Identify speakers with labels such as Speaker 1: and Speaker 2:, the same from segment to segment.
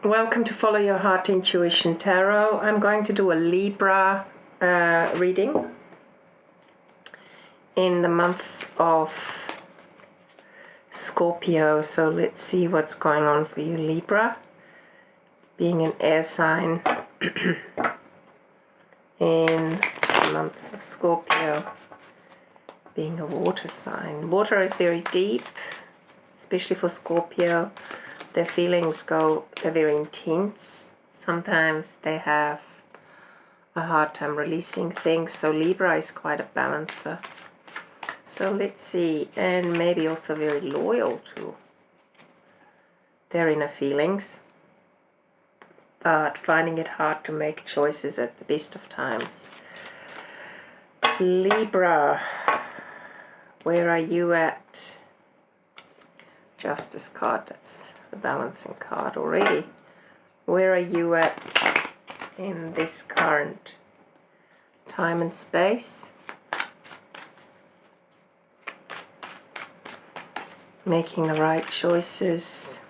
Speaker 1: Welcome to Follow Your Heart Intuition Tarot. I'm going to do a Libra reading in the month of Scorpio. So let's see what's going on for you, Libra. Being an air sign in the month of Scorpio. Being a water sign. Water is very deep, especially for Scorpio. Their feelings they're very intense. Sometimes they have a hard time releasing things. So Libra is quite a balancer. So let's see. And maybe also very loyal to their inner feelings. But finding it hard to make choices at the best of times. Libra, where are you at? Justice card, that's the balancing card already. Where are you at in this current time and space? Making the right choices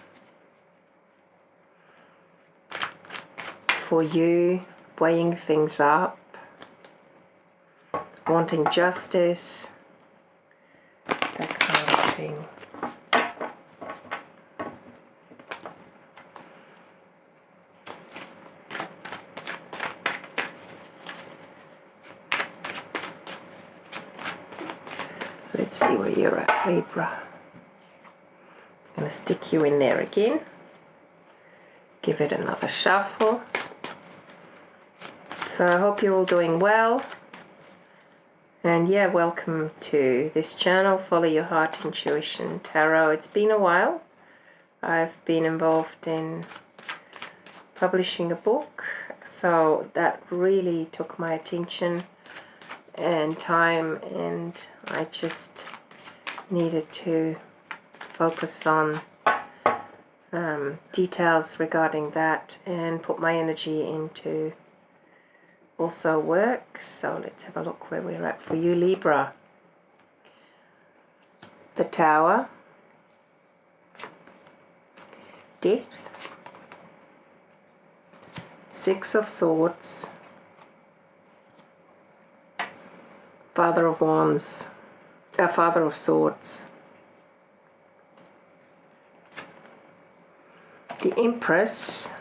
Speaker 1: for you, weighing things up, wanting justice, that kind of thing. Let's see where you're at, Libra. I'm going to stick you in there again. Give it another shuffle. So I hope you're all doing well. And yeah, welcome to this channel, Follow Your Heart Intuition Tarot. It's been a while. I've been involved in publishing a book. So that really took my attention and time, and I just needed to focus on details regarding that and put my energy into also work. So let's have a look where we're at for you, Libra. The Tower, Death, Six of Swords, Father of Wands, Father of Swords, the Empress,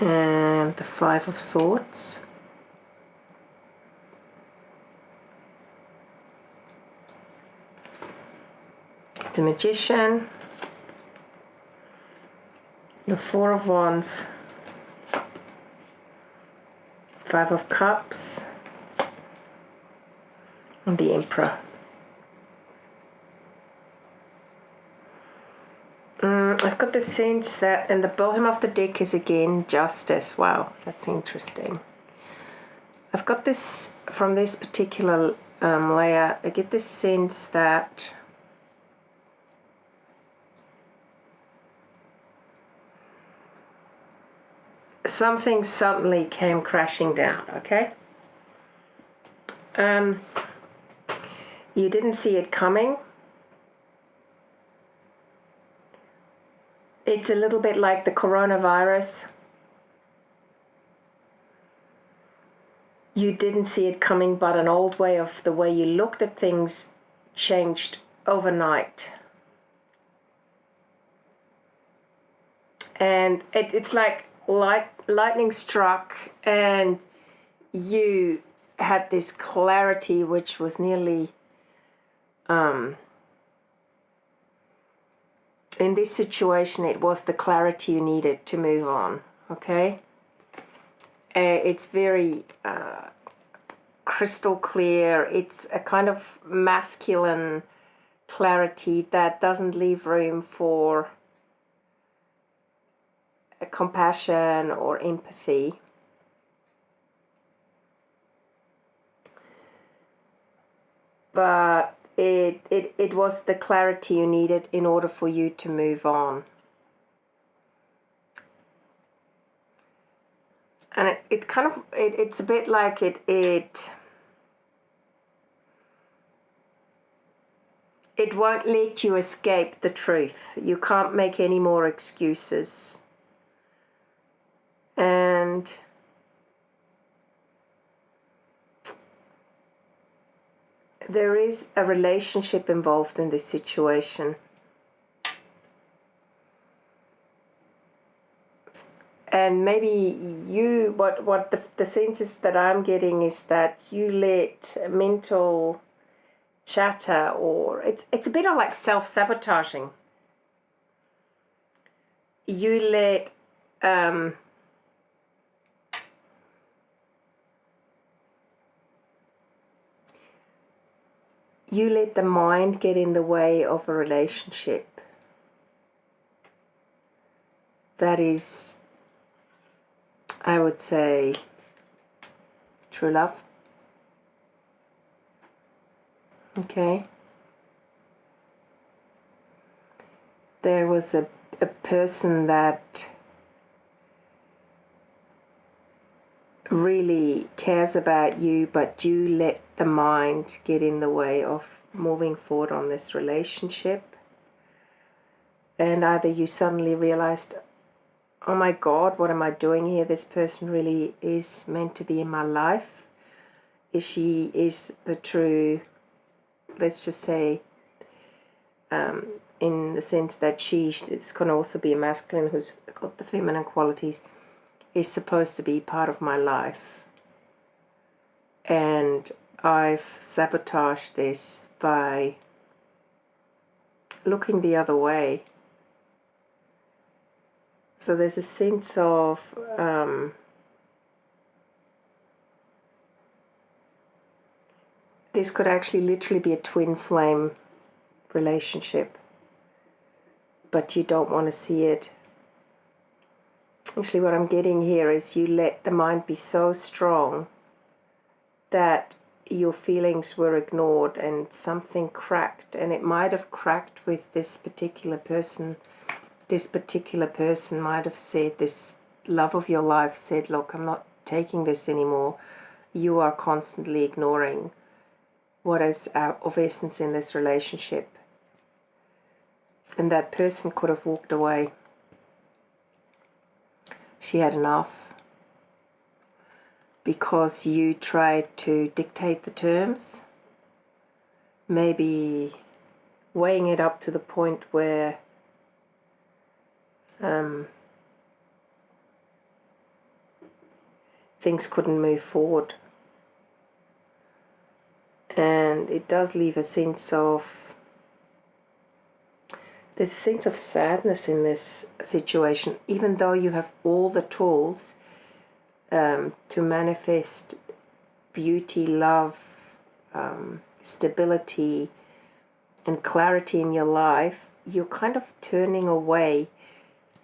Speaker 1: and the Five of Swords, the Magician, the Four of Wands, Five of Cups, and the Emperor. I've got the sense that in the bottom of the deck is again Justice. Wow, that's interesting. I've got this from this particular layer. I get this sense that something suddenly came crashing down, okay? You didn't see it coming. It's a little bit like the coronavirus. You didn't see it coming, but an old way of the way you looked at things changed overnight. And it's like lightning struck, and you had this clarity which was nearly in this situation it was the clarity you needed to move on, okay? It's very crystal clear. It's a kind of masculine clarity that doesn't leave room for compassion or empathy. But it was the clarity you needed in order for you to move on. And it kind of, it's a bit like it it won't let you escape the truth. You can't make any more excuses. And there is a relationship involved in this situation. And maybe you, what the sense is that I'm getting is that you let mental chatter, or it's a bit of like self-sabotaging. You let the mind get in the way of a relationship that is, I would say, true love. Okay. There was a person that really cares about you, but you let the mind get in the way of moving forward on this relationship. And either you suddenly realized, oh my God, what am I doing here? This person really is meant to be in my life. She is the true, let's just say, in the sense that it's going to also be a masculine who's got the feminine qualities, is supposed to be part of my life. And I've sabotaged this by looking the other way. So there's a sense of this could actually literally be a twin flame relationship, but you don't want to see it. Actually, what I'm getting here is you let the mind be so strong that your feelings were ignored and something cracked, and it might have cracked with this particular person. This particular person might have said, this love of your life said, look, I'm not taking this anymore. You are constantly ignoring what is of essence in this relationship. And that person could have walked away. She had enough because you tried to dictate the terms, maybe weighing it up to the point where things couldn't move forward. And it does leave a sense of, there's a sense of sadness in this situation, even though you have all the tools to manifest beauty, love, stability, and clarity in your life. You're kind of turning away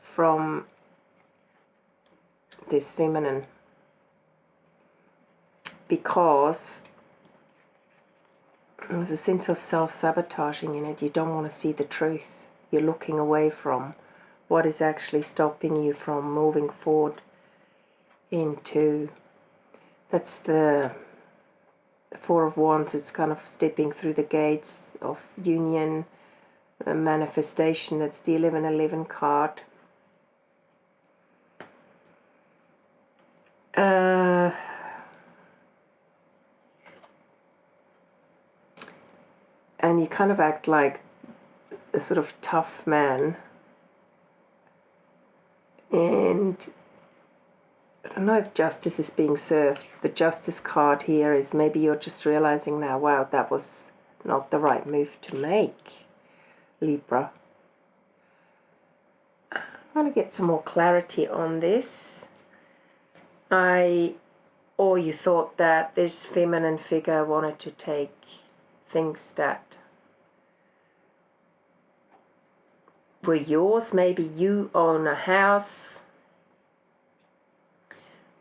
Speaker 1: from this feminine because there's a sense of self-sabotaging in it. You don't want to see the truth. You're looking away from what is actually stopping you from moving forward into, that's the Four of Wands. It's kind of stepping through the gates of union, a manifestation. That's the 1111 card. And you kind of act like a sort of tough man. And I don't know if justice is being served. The justice card here is maybe you're just realizing now, wow, that was not the right move to make, Libra. I want to get some more clarity on this. Or you thought that this feminine figure wanted to take things that were yours. Maybe you own a house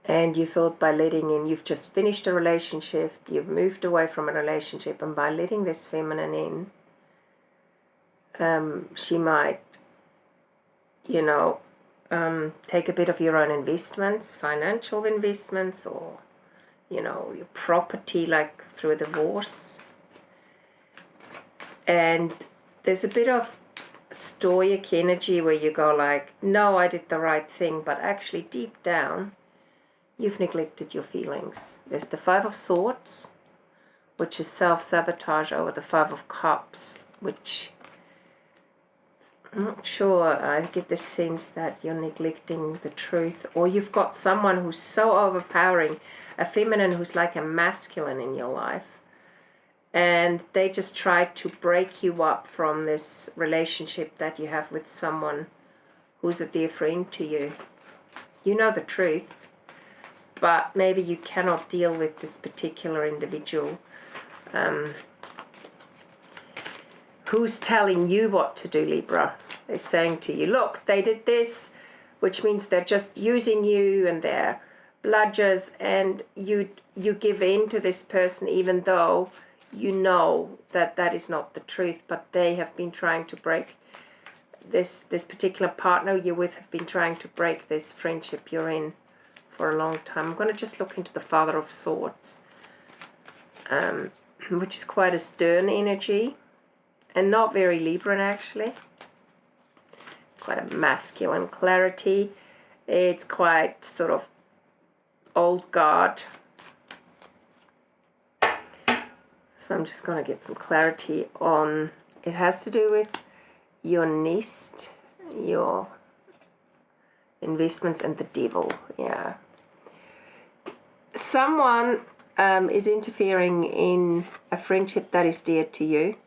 Speaker 1: and you thought by letting in, you've just finished a relationship, you've moved away from a relationship, and by letting this feminine in, she might, take a bit of your own investments, financial investments, or, your property, like through a divorce. And there's a bit of stoic energy where you go like, no, I did the right thing, but actually deep down, you've neglected your feelings. There's the Five of Swords, which is self-sabotage, over the Five of Cups, which I'm not sure. I get the sense that you're neglecting the truth, or you've got someone who's so overpowering, a feminine who's like a masculine in your life, and they just try to break you up from this relationship that you have with someone who's a dear friend to you. You know the truth, but maybe you cannot deal with this particular individual who's telling you what to do, Libra. They're saying to you, look, they did this, which means they're just using you and they're bludgers, and you give in to this person even though you know that that is not the truth, but they have been trying to break this particular partner you're with, have been trying to break this friendship you're in for a long time. I'm going to just look into the Father of Swords, which is quite a stern energy and not very Libran actually. Quite a masculine clarity. It's quite sort of old guard. So I'm just going to get some clarity on, it has to do with your nest, your investments, and the devil. Yeah. Someone is interfering in a friendship that is dear to you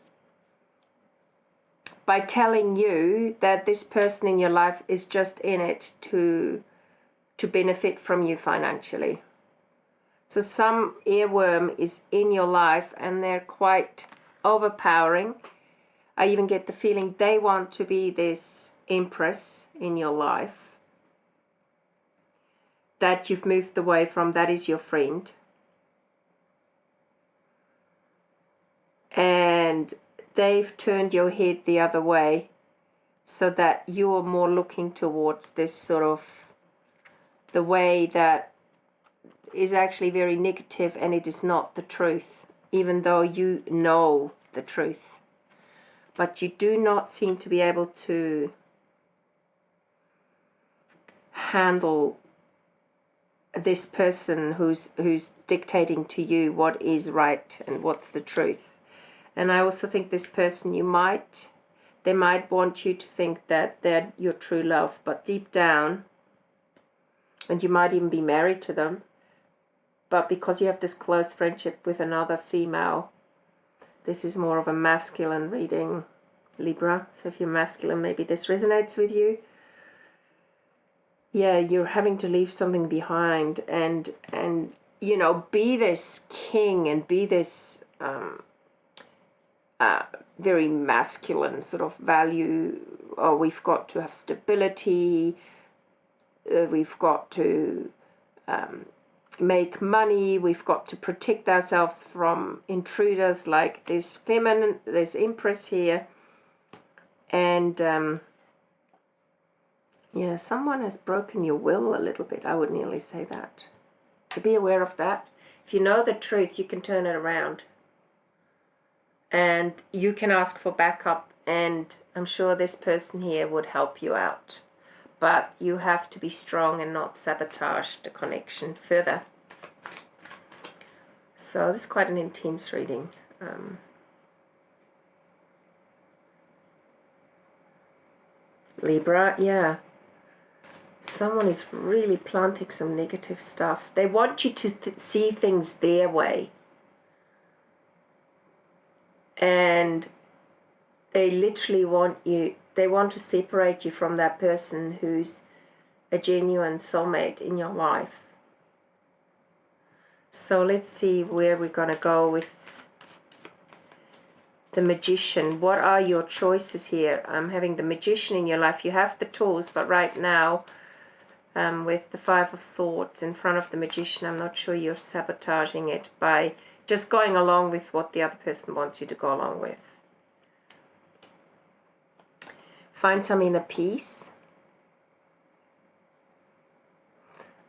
Speaker 1: by telling you that this person in your life is just in it to benefit from you financially. So some earworm is in your life and they're quite overpowering. I even get the feeling they want to be this empress in your life that you've moved away from, that is your friend. And they've turned your head the other way so that you're more looking towards this sort of the way that is actually very negative, and it is not the truth, even though you know the truth. But you do not seem to be able to handle this person who's dictating to you what is right and what's the truth. And I also think this person, they might want you to think that they're your true love, but deep down, and you might even be married to them, but because you have this close friendship with another female, this is more of a masculine reading, Libra. So if you're masculine, maybe this resonates with you. Yeah, you're having to leave something behind and you know, be this king and be this very masculine sort of value. Oh, we've got to have stability. We've got to make money. We've got to protect ourselves from intruders like this feminine, this empress here. And yeah, someone has broken your will a little bit. I would nearly say that. So be aware of that. If you know the truth, you can turn it around. And you can ask for backup, and I'm sure this person here would help you out. But you have to be strong and not sabotage the connection further. So this is quite an intense reading. Libra, yeah. Someone is really planting some negative stuff. They want you to see things their way. And they literally want to separate you from that person who's a genuine soulmate in your life. So let's see where we're going to go with the Magician. What are your choices here? I'm having the Magician in your life. You have the tools, but right now, with the Five of Swords in front of the Magician, I'm not sure you're sabotaging it by just going along with what the other person wants you to go along with. Find some inner peace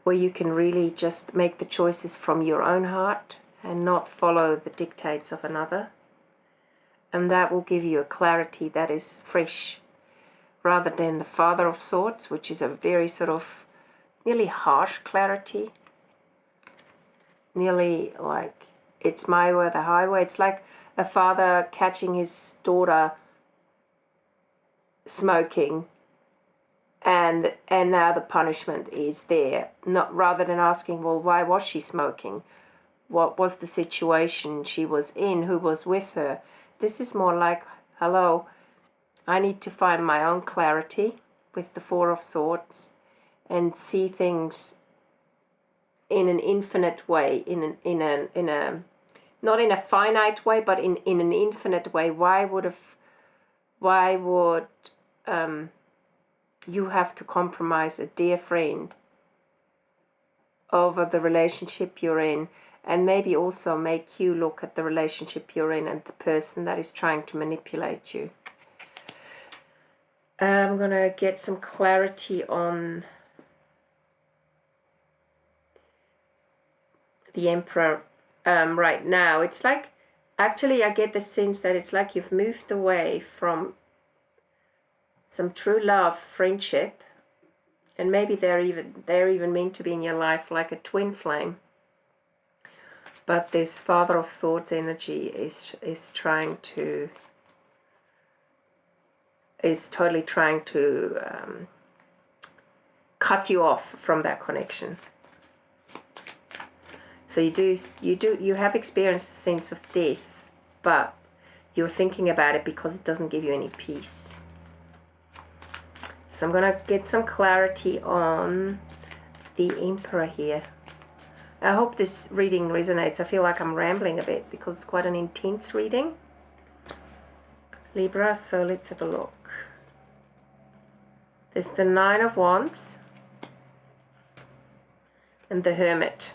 Speaker 1: where you can really just make the choices from your own heart and not follow the dictates of another. And that will give you a clarity that is fresh, rather than the Father of Swords, which is a very sort of nearly harsh clarity. Nearly like, it's my way or the highway. It's like a father catching his daughter smoking, and now the punishment is there. Not rather than asking, well, why was she smoking? What was the situation she was in? Who was with her? This is more like, hello, I need to find my own clarity with the Four of Swords and see things in an infinite way, in a not in a finite way, but in an infinite way. Why would you have to compromise a dear friend over the relationship you're in, and maybe also make you look at the relationship you're in and the person that is trying to manipulate you? I'm going to get some clarity on the Emperor right now. It's like, actually I get the sense that it's like you've moved away from some true love, friendship, and maybe they're even meant to be in your life like a twin flame. But this Father of Swords energy is totally trying to cut you off from that connection. So you have experienced a sense of death, but you're thinking about it because it doesn't give you any peace. So I'm going to get some clarity on the Emperor here. I hope this reading resonates. I feel like I'm rambling a bit because it's quite an intense reading, Libra. So let's have a look. There's the Nine of Wands and the Hermit.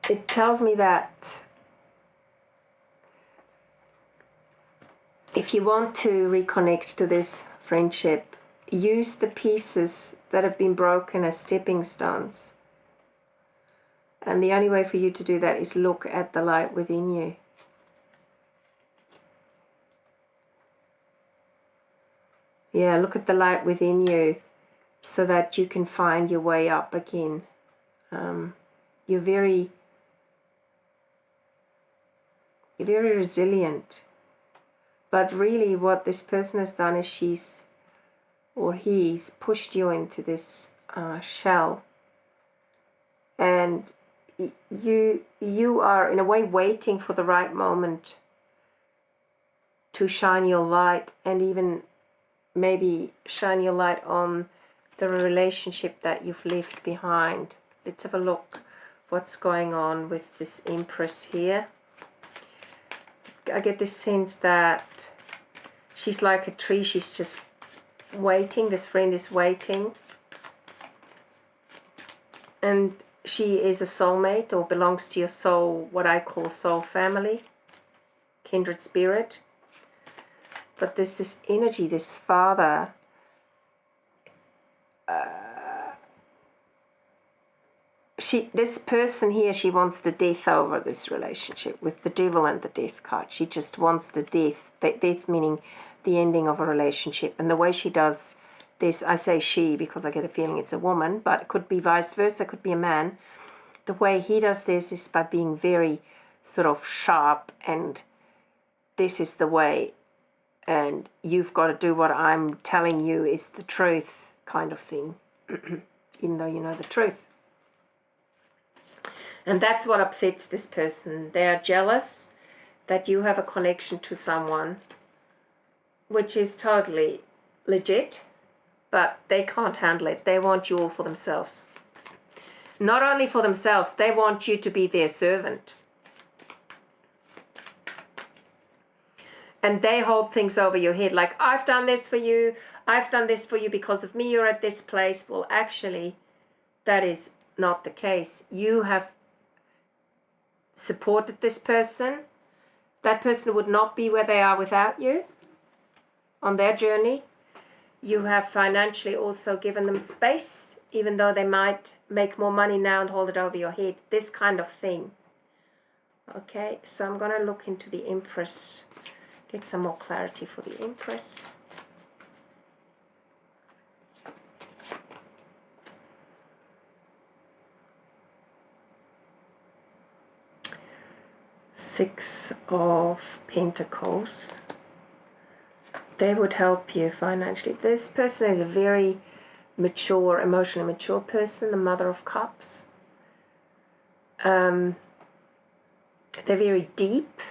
Speaker 1: It tells me that if you want to reconnect to this friendship, use the pieces that have been broken as stepping stones. And the only way for you to do that is look at the light within you. Yeah, look at the light within you so that you can find your way up again. You're very resilient. But really what this person has done is he's pushed you into this shell. And you are in a way waiting for the right moment to shine your light, and even maybe shine your light on the relationship that you've left behind. Let's have a look what's going on with this Empress here. I get this sense that she's like a tree. She's just waiting. This friend is waiting. And she is a soulmate, or belongs to your soul, what I call soul family, kindred spirit. But there's this energy, this father, this person here, she wants the death over this relationship with the Devil and the Death card. She just wants the death meaning the ending of a relationship. And the way she does this, I say she because I get a feeling it's a woman, but it could be vice versa, it could be a man. The way he does this is by being very sort of sharp, and this is the way, and you've got to do what I'm telling you is the truth kind of thing, even though you know the truth. And that's what upsets this person. They are jealous that you have a connection to someone, which is totally legit, but they can't handle it. They want you all for themselves. Not only for themselves, they want you to be their servant. And they hold things over your head like, I've done this for you, I've done this for you, because of me you're at this place. Well, actually, that is not the case. You have supported this person. That person would not be where they are without you on their journey. You have financially also given them space, even though they might make more money now and hold it over your head. This kind of thing. Okay, so I'm going to look into the Empress, get some more clarity for the Empress. Six of Pentacles. They would help you financially. This person is a very mature, emotionally mature person, the Mother of Cups. They're very deep.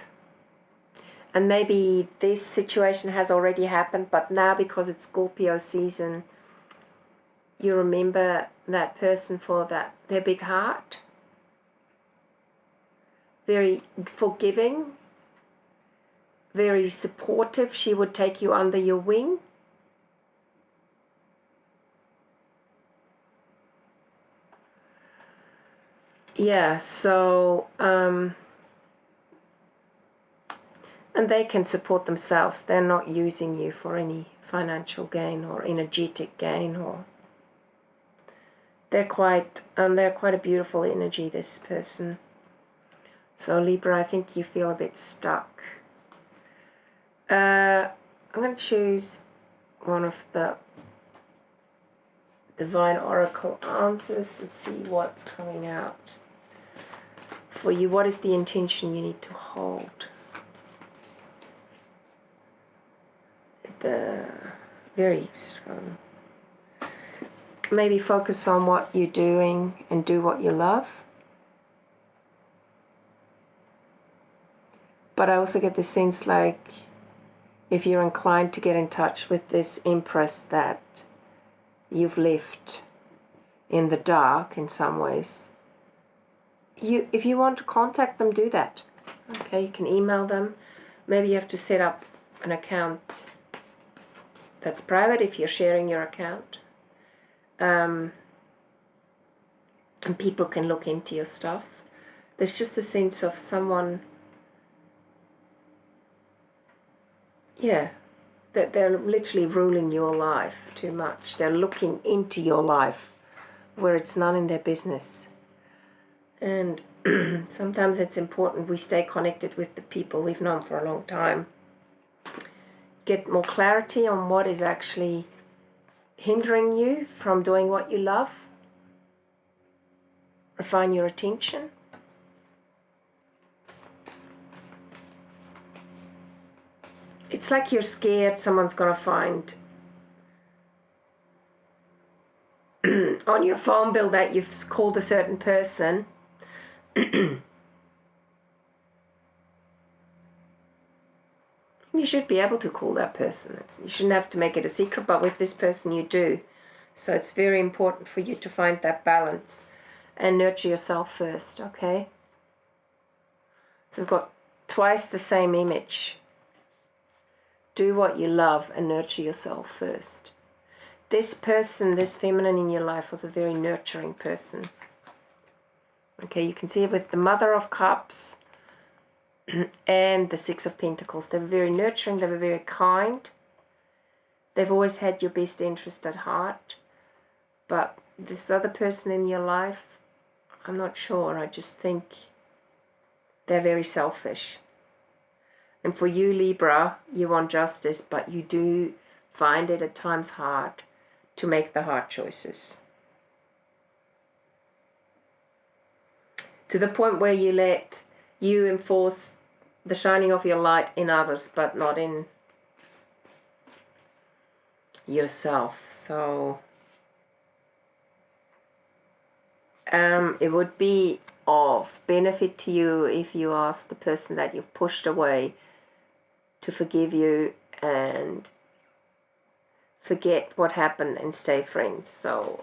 Speaker 1: And maybe this situation has already happened, but now because it's Scorpio season, you remember that person for their big heart. Very forgiving, very supportive. She would take you under your wing. Yeah, so, and they can support themselves. They're not using you for any financial gain or energetic gain, or they're quite a beautiful energy, this person. So Libra, I think you feel a bit stuck. I'm going to choose one of the Divine Oracle answers and see what's coming out for you. What is the intention you need to hold? Very strong. Maybe focus on what you're doing and do what you love. But I also get the sense like if you're inclined to get in touch with this Empress that you've left in the dark in some ways, if you want to contact them, do that. Okay, you can email them. Maybe you have to set up an account that's private if you're sharing your account. And people can look into your stuff. There's just a sense of someone, that they're literally ruling your life too much. They're looking into your life where it's none in their business. And sometimes it's important we stay connected with the people we've known for a long time. Get more clarity on what is actually hindering you from doing what you love. Refine your attention. It's like you're scared someone's going to find on your phone bill that you've called a certain person. You should be able to call that person. You shouldn't have to make it a secret, but with this person you do. So it's very important for you to find that balance and nurture yourself first, okay? So we've got twice the same image. Do what you love and nurture yourself first. This person, this feminine in your life, was a very nurturing person. Okay, you can see it with the Mother of Cups and the Six of Pentacles. They were very nurturing, they were very kind. They've always had your best interest at heart. But this other person in your life, I'm not sure. I just think they're very selfish. And for you, Libra, you want justice, but you do find it at times hard to make the hard choices. To the point where you enforce the shining of your light in others, but not in yourself. So it would be of benefit to you if you ask the person that you've pushed away to forgive you and forget what happened and stay friends. So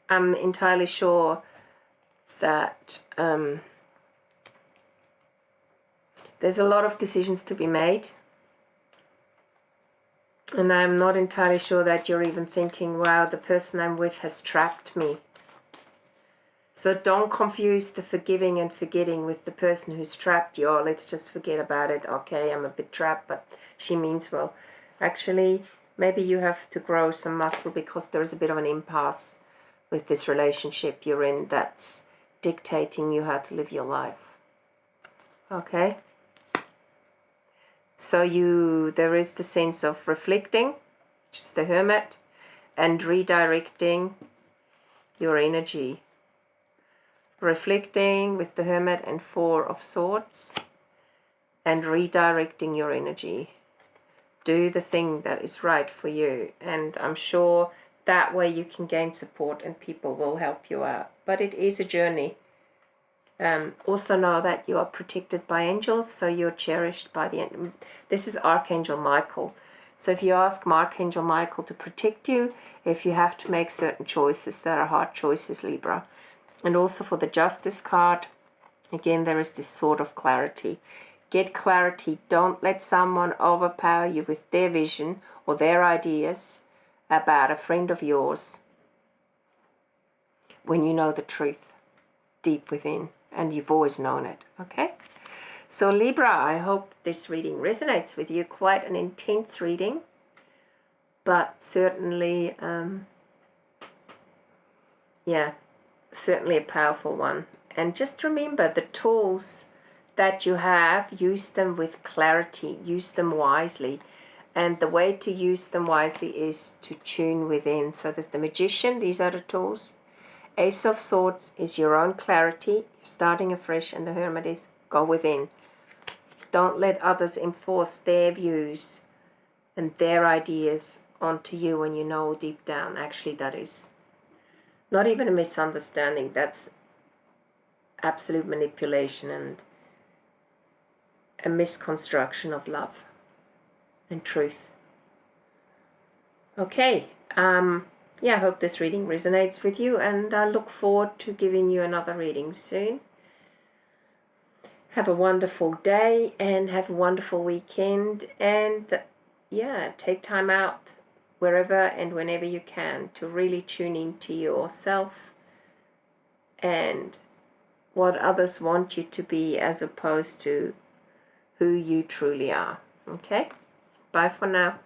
Speaker 1: I'm entirely sure that there's a lot of decisions to be made, and I'm not entirely sure that you're even thinking, wow, the person I'm with has trapped me. So don't confuse the forgiving and forgetting with the person who's trapped you. Oh, let's just forget about it. Okay, I'm a bit trapped, but she means well. Actually, maybe you have to grow some muscle because there's a bit of an impasse with this relationship you're in that's dictating you how to live your life. Okay? So there is the sense of reflecting, which is the Hermit, and redirecting your energy. Reflecting with the Hermit and Four of Swords, and redirecting your energy. Do the thing that is right for you, and I'm sure that way you can gain support and people will help you out. But it is a journey. Also know that you are protected by angels, so you're cherished by the... This is Archangel Michael. So if you ask Archangel Michael to protect you, if you have to make certain choices that are hard choices, Libra. And also for the Justice card, again, there is this sort of clarity. Get clarity. Don't let someone overpower you with their vision or their ideas about a friend of yours when you know the truth deep within and you've always known it. Okay? So Libra, I hope this reading resonates with you. Quite an intense reading, but certainly, certainly a powerful one. And just remember the tools that you have, use them with clarity, use them wisely. And the way to use them wisely is to tune within. So there's the Magician, these are the tools. Ace of Swords is your own clarity, you're starting afresh, and the Hermit is go within. Don't let others enforce their views and their ideas onto you when you know deep down, actually that is not even a misunderstanding, that's absolute manipulation and a misconstruction of love and truth. Okay, I hope this reading resonates with you, and I look forward to giving you another reading soon. Have a wonderful day and have a wonderful weekend, and take time out wherever and whenever you can to really tune into yourself and what others want you to be as opposed to who you truly are. Okay? Bye for now.